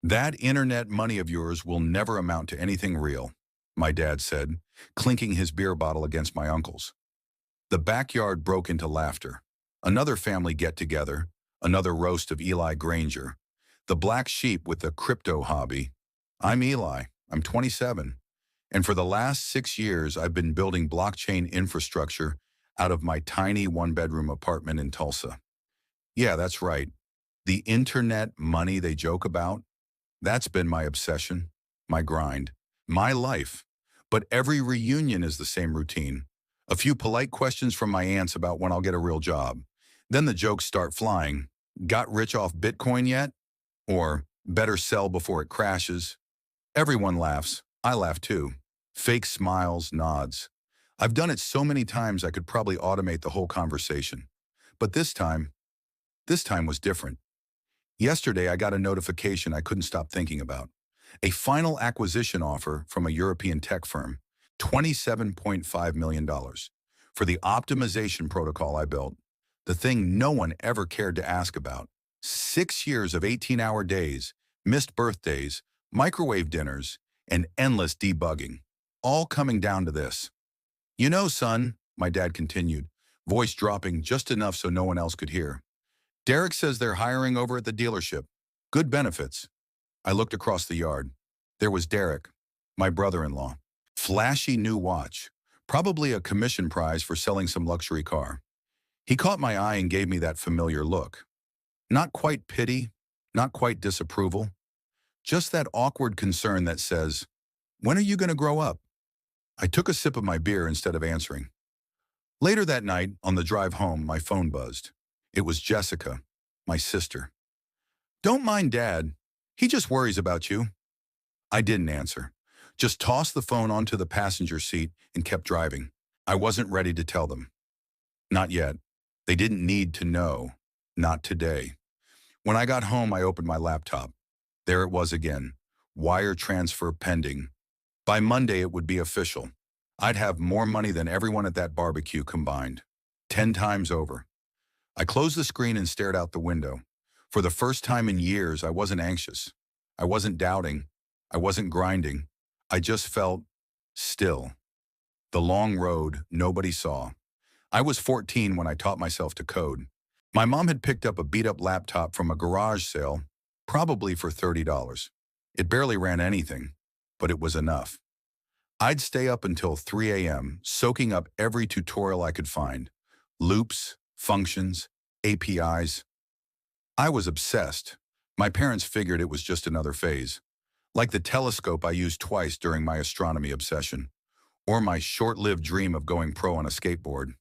That internet money of yours will never amount to anything real, my dad said, clinking his beer bottle against my uncle's. The backyard broke into laughter. Another family get-together, another roast of Eli Granger. The black sheep with the crypto hobby. I'm Eli. I'm 27. And for the last 6 years, I've been building blockchain infrastructure out of my tiny one-bedroom apartment in Tulsa. Yeah, that's right. The internet money they joke about, that's been my obsession, my grind, my life. But every reunion is the same routine. A few polite questions from my aunts about when I'll get a real job. Then the jokes start flying. Got rich off Bitcoin yet? Or better sell before it crashes? Everyone laughs. I laugh too. Fake smiles, nods. I've done it so many times I could probably automate the whole conversation. But this time was different. Yesterday, I got a notification I couldn't stop thinking about. A final acquisition offer from a European tech firm, $27.5 million, for the optimization protocol I built, the thing no one ever cared to ask about. 6 years of 18-hour days, missed birthdays, microwave dinners, and endless debugging, all coming down to this. You know, son, my dad continued, voice dropping just enough so no one else could hear. Derek says they're hiring over at the dealership. Good benefits. I looked across the yard. There was Derek, my brother-in-law. Flashy new watch. Probably a commission prize for selling some luxury car. He caught my eye and gave me that familiar look. Not quite pity, not quite disapproval. Just that awkward concern that says, "When are you going to grow up?" I took a sip of my beer instead of answering. Later that night, on the drive home, my phone buzzed. It was Jessica, my sister. "Don't mind Dad. He just worries about you." I didn't answer. Just tossed the phone onto the passenger seat and kept driving. I wasn't ready to tell them. Not yet. They didn't need to know. Not today. When I got home, I opened my laptop. There it was again. Wire transfer pending. By Monday, it would be official. I'd have more money than everyone at that barbecue combined. 10 times over. I closed the screen and stared out the window. For the first time in years, I wasn't anxious. I wasn't doubting. I wasn't grinding. I just felt still. The long road nobody saw. I was 14 when I taught myself to code. My mom had picked up a beat-up laptop from a garage sale, probably for $30. It barely ran anything, but it was enough. I'd stay up until 3 a.m., soaking up every tutorial I could find. Loops, functions, APIs. I was obsessed. My parents figured it was just another phase. Like the telescope I used twice during my astronomy obsession. Or my short-lived dream of going pro on a skateboard.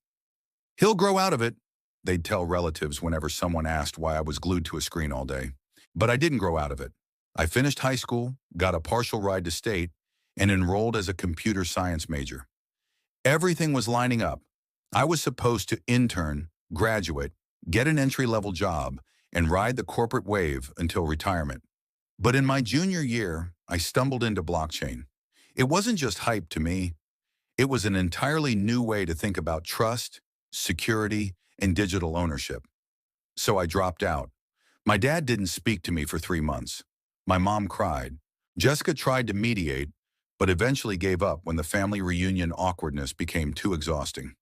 "He'll grow out of it," they'd tell relatives whenever someone asked why I was glued to a screen all day. But I didn't grow out of it. I finished high school, got a partial ride to state, and enrolled as a computer science major. Everything was lining up. I was supposed to intern, graduate, get an entry-level job, and ride the corporate wave until retirement. But in my junior year, I stumbled into blockchain. It wasn't just hype to me. It was an entirely new way to think about trust, security, and digital ownership. So I dropped out. My dad didn't speak to me for 3 months. My mom cried. Jessica tried to mediate, but eventually gave up when the family reunion awkwardness became too exhausting.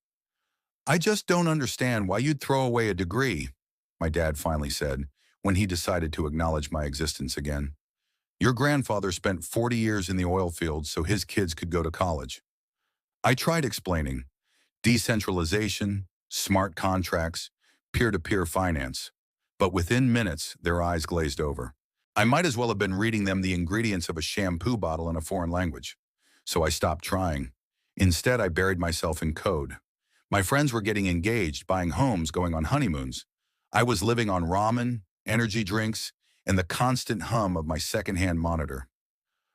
"I just don't understand why you'd throw away a degree," my dad finally said, when he decided to acknowledge my existence again. "Your grandfather spent 40 years in the oil fields so his kids could go to college." I tried explaining. Decentralization, smart contracts, peer-to-peer finance. But within minutes, their eyes glazed over. I might as well have been reading them the ingredients of a shampoo bottle in a foreign language. So I stopped trying. Instead, I buried myself in code. My friends were getting engaged, buying homes, going on honeymoons. I was living on ramen, energy drinks, and the constant hum of my secondhand monitor.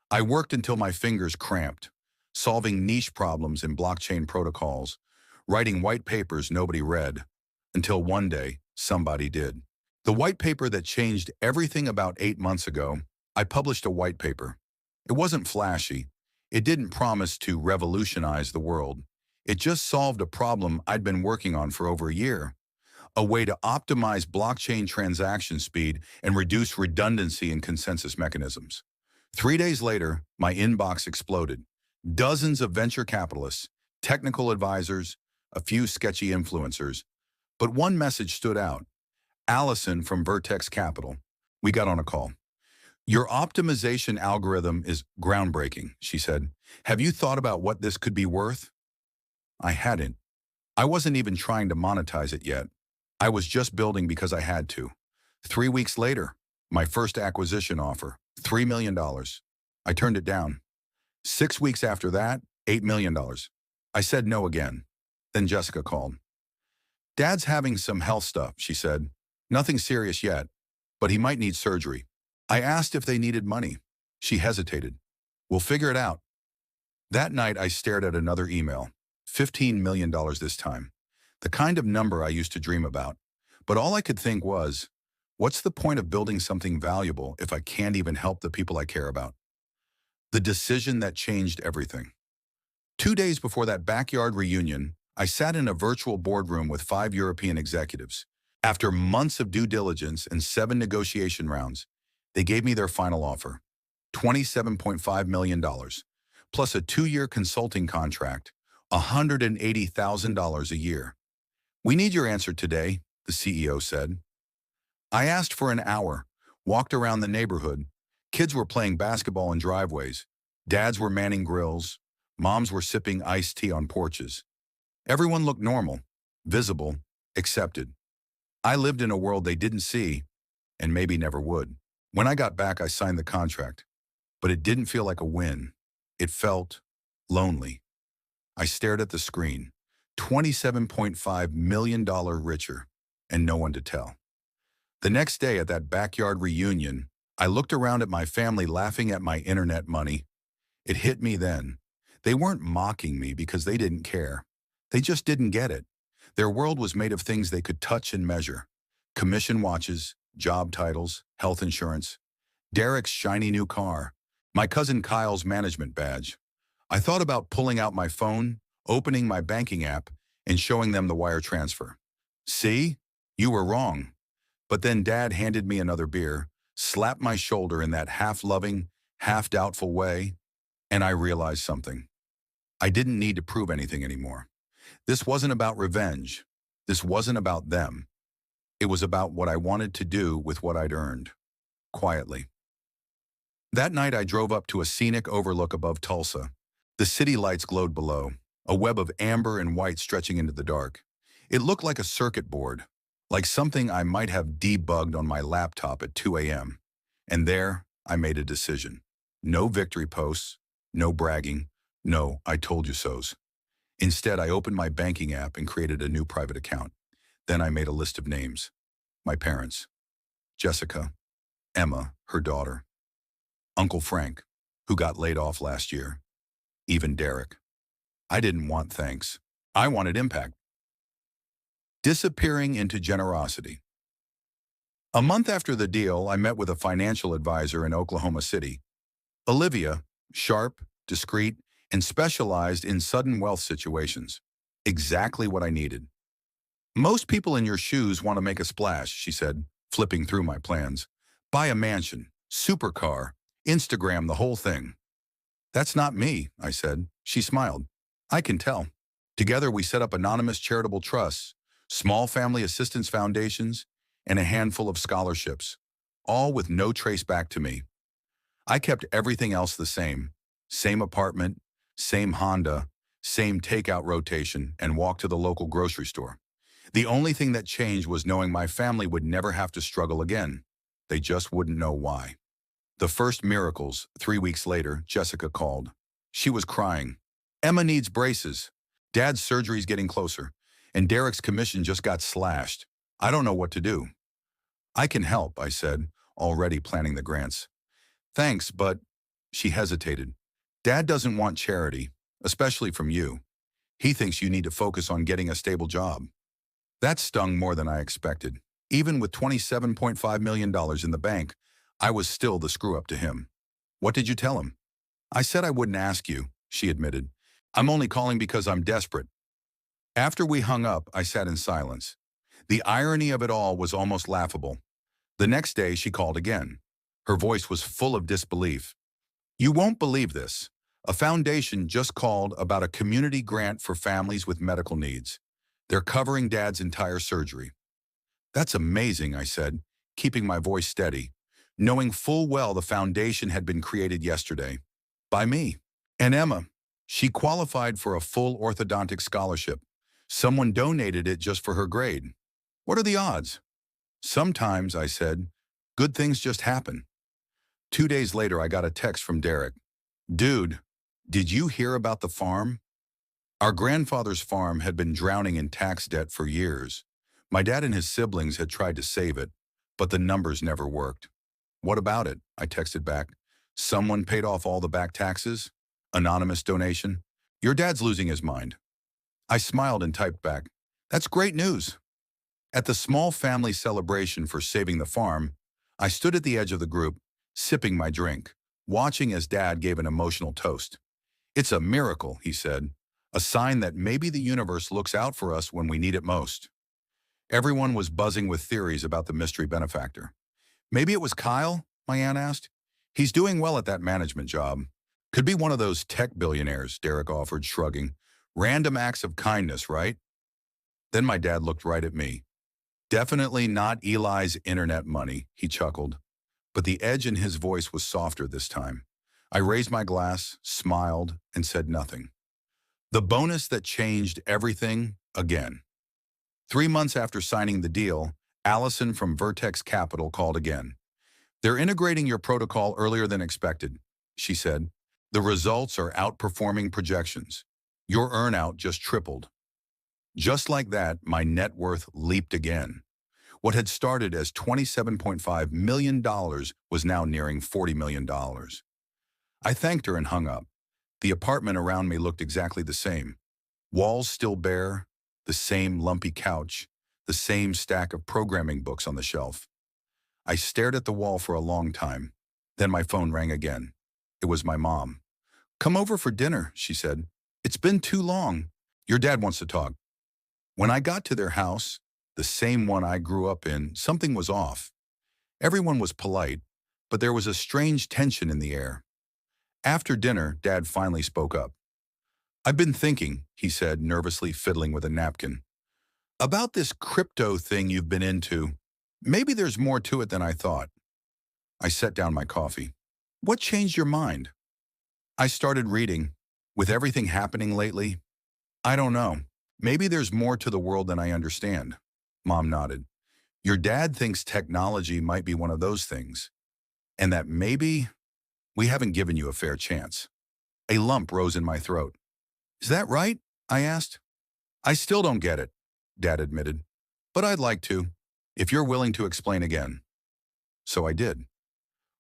I worked until my fingers cramped, solving niche problems in blockchain protocols, writing white papers nobody read, until one day, somebody did. The white paper that changed everything about 8 months ago, I published a white paper. It wasn't flashy. It didn't promise to revolutionize the world. It just solved a problem I'd been working on for over a year. a way to optimize blockchain transaction speed and reduce redundancy in consensus mechanisms. 3 days later, my inbox exploded. Dozens of venture capitalists, technical advisors, a few sketchy influencers. But one message stood out. Allison from Vertex Capital. We got on a call. Your optimization algorithm is groundbreaking, she said. Have you thought about what this could be worth? I hadn't. I wasn't even trying to monetize it yet. I was just building because I had to. 3 weeks later, my first acquisition offer, $3 million. I turned it down. 6 weeks after that, $8 million. I said no again. Then Jessica called. Dad's having some health stuff, she said. Nothing serious yet, but he might need surgery. I asked if they needed money. She hesitated. We'll figure it out. That night, I stared at another email. $15 million this time. The kind of number I used to dream about. But all I could think was, what's the point of building something valuable if I can't even help the people I care about? The decision that changed everything. 2 days before that backyard reunion, I sat in a virtual boardroom with 5 European executives. After months of due diligence and 7 negotiation rounds, they gave me their final offer, $27.5 million, plus a 2-year consulting contract, $180,000 a year. We need your answer today, the CEO said. I asked for an hour, walked around the neighborhood. Kids were playing basketball in driveways. Dads were manning grills. Moms were sipping iced tea on porches. Everyone looked normal, visible, accepted. I lived in a world they didn't see, and maybe never would. When I got back, I signed the contract, but it didn't feel like a win. It felt lonely. I stared at the screen, $27.5 million richer, and no one to tell. The next day at that backyard reunion, I looked around at my family laughing at my internet money. It hit me then. They weren't mocking me because they didn't care. They just didn't get it. Their world was made of things they could touch and measure. Commission watches, job titles, health insurance, Derek's shiny new car, my cousin Kyle's management badge. I thought about pulling out my phone, opening my banking app, and showing them the wire transfer. See? You were wrong. But then Dad handed me another beer, slapped my shoulder in that half-loving, half-doubtful way, and I realized something. I didn't need to prove anything anymore. This wasn't about revenge. This wasn't about them. It was about what I wanted to do with what I'd earned, quietly. That night I drove up to a scenic overlook above Tulsa. The city lights glowed below, a web of amber and white stretching into the dark. It looked like a circuit board, like something I might have debugged on my laptop at 2 a.m. And there, I made a decision. No victory posts, no bragging, no I told you so's. Instead, I opened my banking app and created a new private account. Then I made a list of names. My parents, Jessica, Emma, her daughter, Uncle Frank, who got laid off last year, even Derek. I didn't want thanks. I wanted impact. Disappearing into generosity. A month after the deal, I met with a financial advisor in Oklahoma City. Olivia, sharp, discreet, and specialized in sudden wealth situations. Exactly what I needed. Most people in your shoes want to make a splash, she said, flipping through my plans. Buy a mansion, supercar, Instagram the whole thing. That's not me, I said. She smiled. I can tell. Together we set up anonymous charitable trusts, small family assistance foundations, and a handful of scholarships, all with no trace back to me. I kept everything else the same. Same apartment, same Honda, same takeout rotation, and walked to the local grocery store. The only thing that changed was knowing my family would never have to struggle again. They just wouldn't know why. The first miracles, 3 weeks later, Jessica called. She was crying. Emma needs braces. Dad's surgery's getting closer, and Derek's commission just got slashed. I don't know what to do. I can help, I said, already planning the grants. Thanks, but she hesitated. Dad doesn't want charity, especially from you. He thinks you need to focus on getting a stable job. That stung more than I expected. Even with $27.5 million in the bank, I was still the screw-up to him. What did you tell him? I said I wouldn't ask you, she admitted. I'm only calling because I'm desperate. After we hung up, I sat in silence. The irony of it all was almost laughable. The next day, she called again. Her voice was full of disbelief. "You won't believe this. A foundation just called about a community grant for families with medical needs. They're covering Dad's entire surgery." "That's amazing," I said, keeping my voice steady, knowing full well the foundation had been created yesterday. By me. And Emma. She qualified for a full orthodontic scholarship. Someone donated it just for her grade. "What are the odds?" "Sometimes," I said, "good things just happen." 2 days later, I got a text from Derek. "Dude, did you hear about the farm?" Our grandfather's farm had been drowning in tax debt for years. My dad and his siblings had tried to save it, but the numbers never worked. "What about it?" I texted back. "Someone paid off all the back taxes? Anonymous donation? Your dad's losing his mind." I smiled and typed back, "That's great news." At the small family celebration for saving the farm, I stood at the edge of the group, sipping my drink, watching as Dad gave an emotional toast. "It's a miracle," he said, "a sign that maybe the universe looks out for us when we need it most." Everyone was buzzing with theories about the mystery benefactor. "Maybe it was Kyle?" my aunt asked. "He's doing well at that management job." "Could be one of those tech billionaires," Derek offered, shrugging. "Random acts of kindness, right?" Then my dad looked right at me. "Definitely not Eli's internet money," he chuckled. But the edge in his voice was softer this time. I raised my glass, smiled, and said nothing. The bonus that changed everything again. 3 months after signing the deal, Allison from Vertex Capital called again. "They're integrating your protocol earlier than expected," she said. "The results are outperforming projections. Your earnout just tripled." Just like that, my net worth leaped again. What had started as $27.5 million was now nearing $40 million. I thanked her and hung up. The apartment around me looked exactly the same. Walls still bare, the same lumpy couch, the same stack of programming books on the shelf. I stared at the wall for a long time. Then my phone rang again. It was my mom. "Come over for dinner," she said. "It's been too long. Your dad wants to talk." When I got to their house, the same one I grew up in, something was off. Everyone was polite, but there was a strange tension in the air. After dinner, Dad finally spoke up. "I've been thinking," he said, nervously fiddling with a napkin, "about this crypto thing you've been into. Maybe there's more to it than I thought." I set down my coffee. "What changed your mind?" "I started reading. With everything happening lately, I don't know. Maybe there's more to the world than I understand." Mom nodded. "Your dad thinks technology might be one of those things, and that maybe we haven't given you a fair chance." A lump rose in my throat. "Is that right?" I asked. "I still don't get it," Dad admitted. "But I'd like to, if you're willing to explain again." So I did.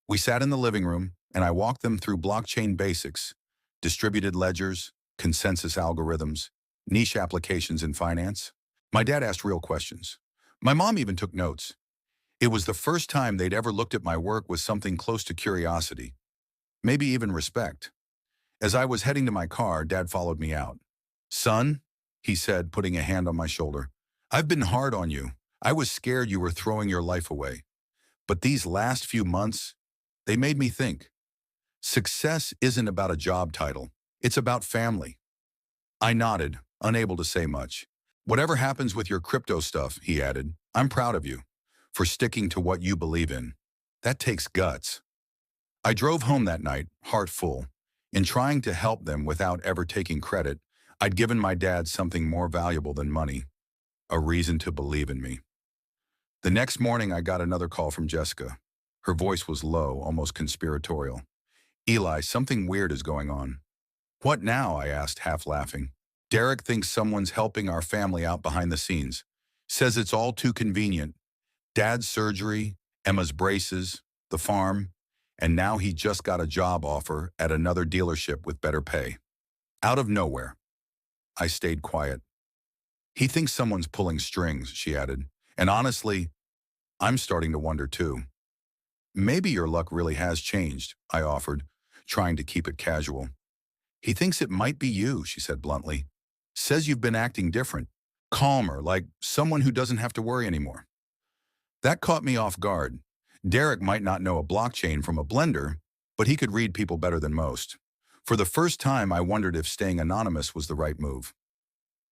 We sat in the living room, and I walked them through blockchain basics, distributed ledgers, consensus algorithms, niche applications in finance. My dad asked real questions. My mom even took notes. It was the first time they'd ever looked at my work with something close to curiosity, maybe even respect. As I was heading to my car, Dad followed me out. "Son," he said, putting a hand on my shoulder, "I've been hard on you. I was scared you were throwing your life away. But these last few months, they made me think. Success isn't about a job title. It's about family." I nodded, unable to say much. "Whatever happens with your crypto stuff," he added, "I'm proud of you for sticking to what you believe in. That takes guts." I drove home that night, heart full. In trying to help them without ever taking credit, I'd given my dad something more valuable than money, a reason to believe in me. The next morning, I got another call from Jessica. Her voice was low, almost conspiratorial. "Eli, something weird is going on." "What now?" I asked, half laughing. "Derek thinks someone's helping our family out behind the scenes. Says it's all too convenient. Dad's surgery, Emma's braces, the farm, and now he just got a job offer at another dealership with better pay. Out of nowhere." I stayed quiet. "He thinks someone's pulling strings," she added. "And honestly, I'm starting to wonder too." "Maybe your luck really has changed," I offered, trying to keep it casual. "He thinks it might be you," she said bluntly. "Says you've been acting different. calmer, like someone who doesn't have to worry anymore. That caught me off guard. Derek might not know a blockchain from a blender, but he could read people better than most. For the first time, I wondered if staying anonymous was the right move.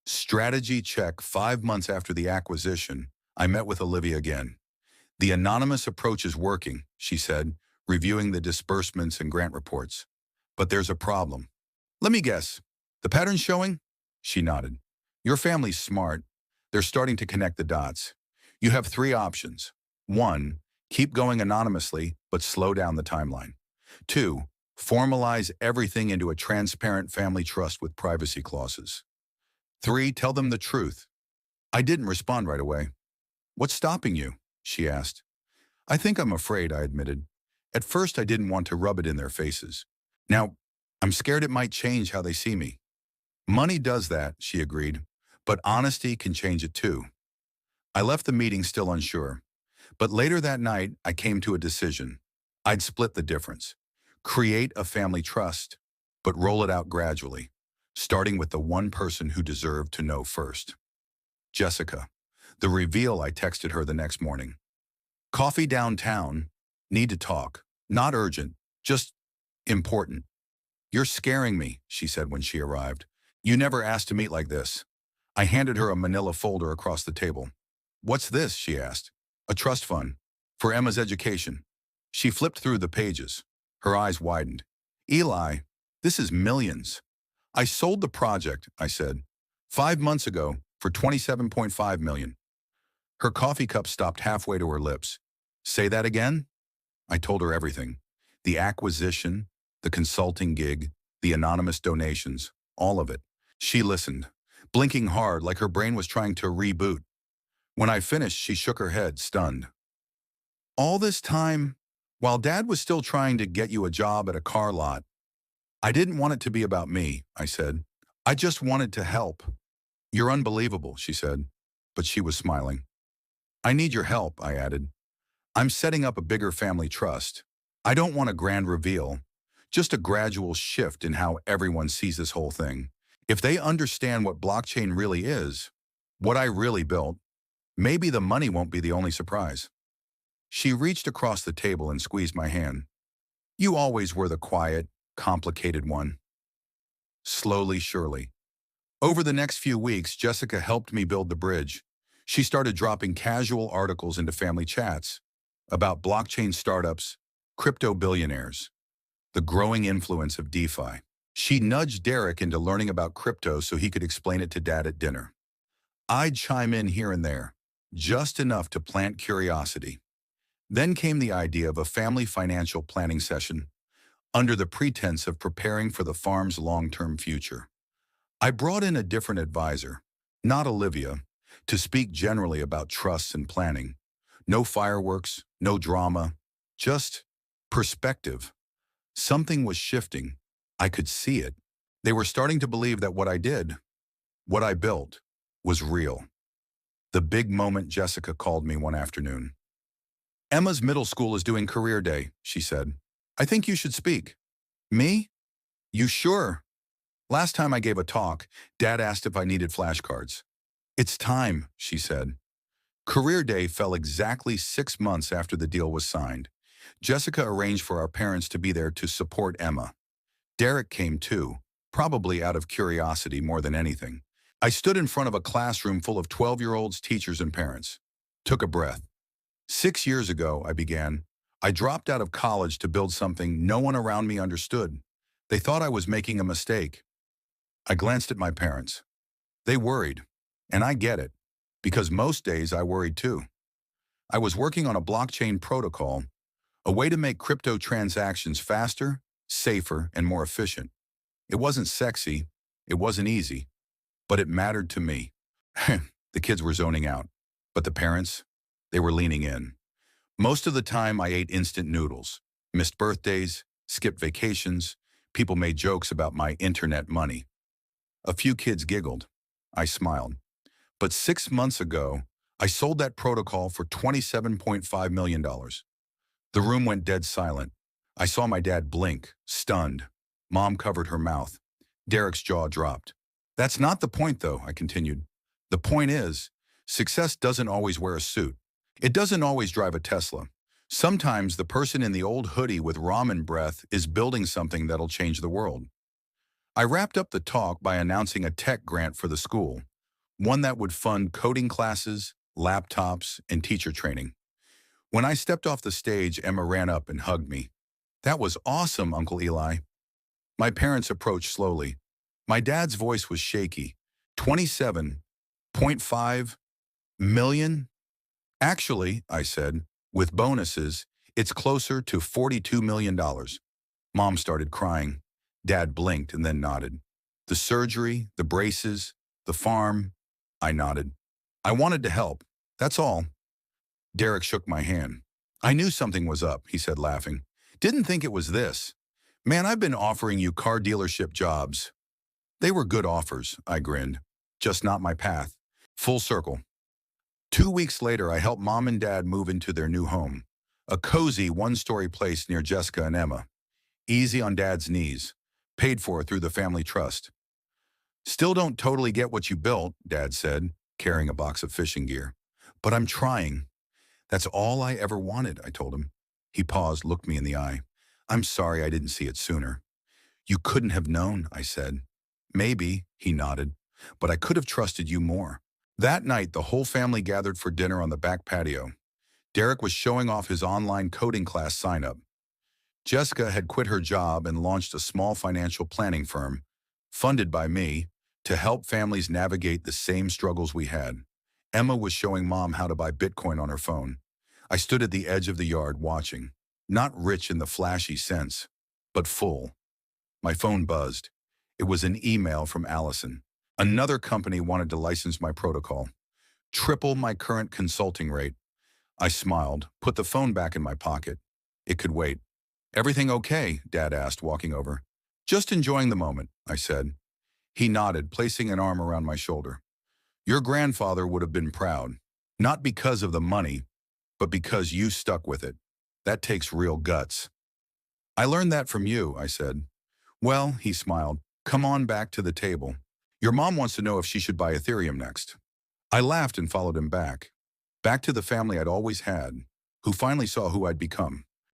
Strategy check. 5 months after the acquisition, I met with Olivia again. The anonymous approach is working, she said, reviewing the disbursements and grant reports. But there's a problem. Let me guess. The pattern's showing? She nodded. Your family's smart. They're starting to connect the dots. You have three options. 1, keep going anonymously, but slow down the timeline. 2, formalize everything into a transparent family trust with privacy clauses. 3, tell them the truth. I didn't respond right away. What's stopping you? She asked. I think I'm afraid, I admitted. At first, I didn't want to rub it in their faces. Now, I'm scared it might change how they see me. Money does that, she agreed, but honesty can change it too. I left the meeting still unsure, but later that night, I came to a decision. I'd split the difference. Create a family trust, but roll it out gradually, starting with the one person who deserved to know first. Jessica. The reveal, I texted her the next morning. Coffee downtown. Need to talk. Not urgent, just important. You're scaring me, she said when she arrived. You never asked to meet like this. I handed her a manila folder across the table. What's this? She asked. A trust fund. For Emma's education. She flipped through the pages. Her eyes widened. Eli, this is millions. I sold the project, I said, 5 months ago for $27.5 million. Her coffee cup stopped halfway to her lips. Say that again? I told her everything. The acquisition, the consulting gig, the anonymous donations, all of it. She listened, blinking hard like her brain was trying to reboot. When I finished, she shook her head, stunned. All this time, while Dad was still trying to get you a job at a car lot, I didn't want it to be about me, I said. I just wanted to help. You're unbelievable, she said, but she was smiling. I need your help, I added. I'm setting up a bigger family trust. I don't want a grand reveal, just a gradual shift in how everyone sees this whole thing. If they understand what blockchain really is, what I really built, maybe the money won't be the only surprise. She reached across the table and squeezed my hand. You always were the quiet, complicated one. Slowly, surely. Over the next few weeks, Jessica helped me build the bridge. She started dropping casual articles into family chats about blockchain startups, crypto billionaires, the growing influence of DeFi. She nudged Derek into learning about crypto so he could explain it to Dad at dinner. I'd chime in here and there, just enough to plant curiosity. Then came the idea of a family financial planning session under the pretense of preparing for the farm's long-term future. I brought in a different advisor, not Olivia, to speak generally about trusts and planning. No fireworks, no drama, just perspective. Something was shifting. I could see it. They were starting to believe that what I did, what I built, was real. The big moment. Jessica called me one afternoon. Emma's middle school is doing career day, she said. I think you should speak. Me? You sure? Last time I gave a talk, Dad asked if I needed flashcards. It's time, she said. Career day fell exactly 6 months after the deal was signed. Jessica arranged for our parents to be there to support Emma. Derek came too, probably out of curiosity more than anything. I stood in front of a classroom full of 12-year-olds, teachers, and parents. Took a breath. 6 years ago, I began. I dropped out of college to build something no one around me understood. They thought I was making a mistake. I glanced at my parents. They worried, and I get it, because most days I worried too. I was working on a blockchain protocol, a way to make crypto transactions faster, safer, and more efficient. It wasn't sexy, it wasn't easy, but it mattered to me. The kids were zoning out, but the parents, they were leaning in. Most of the time I ate instant noodles, missed birthdays, skipped vacations. People made jokes about my internet money. A few kids giggled. I smiled. But 6 months ago, I sold that protocol for $27.5 million. The room went dead silent. I saw my dad blink, stunned. Mom covered her mouth. Derek's jaw dropped. That's not the point, though, I continued. The point is, success doesn't always wear a suit. It doesn't always drive a Tesla. Sometimes the person in the old hoodie with ramen breath is building something that'll change the world. I wrapped up the talk by announcing a tech grant for the school, one that would fund coding classes, laptops, and teacher training. When I stepped off the stage, Emma ran up and hugged me. "That was awesome, Uncle Eli." My parents approached slowly. My dad's voice was shaky. 27.5 million? Actually, I said, with bonuses, it's closer to $42 million. Mom started crying. Dad blinked and then nodded. The surgery, the braces, the farm. I nodded. I wanted to help. That's all. Derek shook my hand. "I knew something was up," he said, laughing. "Didn't think it was this. Man, I've been offering you car dealership jobs." "They were good offers," I grinned. "Just not my path." Full circle. 2 weeks later, I helped Mom and Dad move into their new home, a cozy one-story place near Jessica and Emma. Easy on Dad's knees, paid for through the family trust. "Still don't totally get what you built," Dad said, carrying a box of fishing gear. "But I'm trying." "That's all I ever wanted," I told him. He paused, looked me in the eye. "I'm sorry I didn't see it sooner." "You couldn't have known," I said. "Maybe," he nodded, "but I could have trusted you more." That night, the whole family gathered for dinner on the back patio. Derek was showing off his online coding class sign-up. Jessica had quit her job and launched a small financial planning firm, funded by me, to help families navigate the same struggles we had. Emma was showing Mom how to buy Bitcoin on her phone. I stood at the edge of the yard watching, not rich in the flashy sense, but full. My phone buzzed. It was an email from Allison. Another company wanted to license my protocol. Triple my current consulting rate. I smiled, put the phone back in my pocket. It could wait. "Everything okay?" Dad asked, walking over. "Just enjoying the moment," I said. He nodded, placing an arm around my shoulder. "Your grandfather would have been proud. Not because of the money, but because you stuck with it. That takes real guts." "I learned that from you," I said. "Well," he smiled, "come on back to the table. Your mom wants to know if she should buy Ethereum next." I laughed and followed him back to the family I'd always had, who finally saw who I'd become.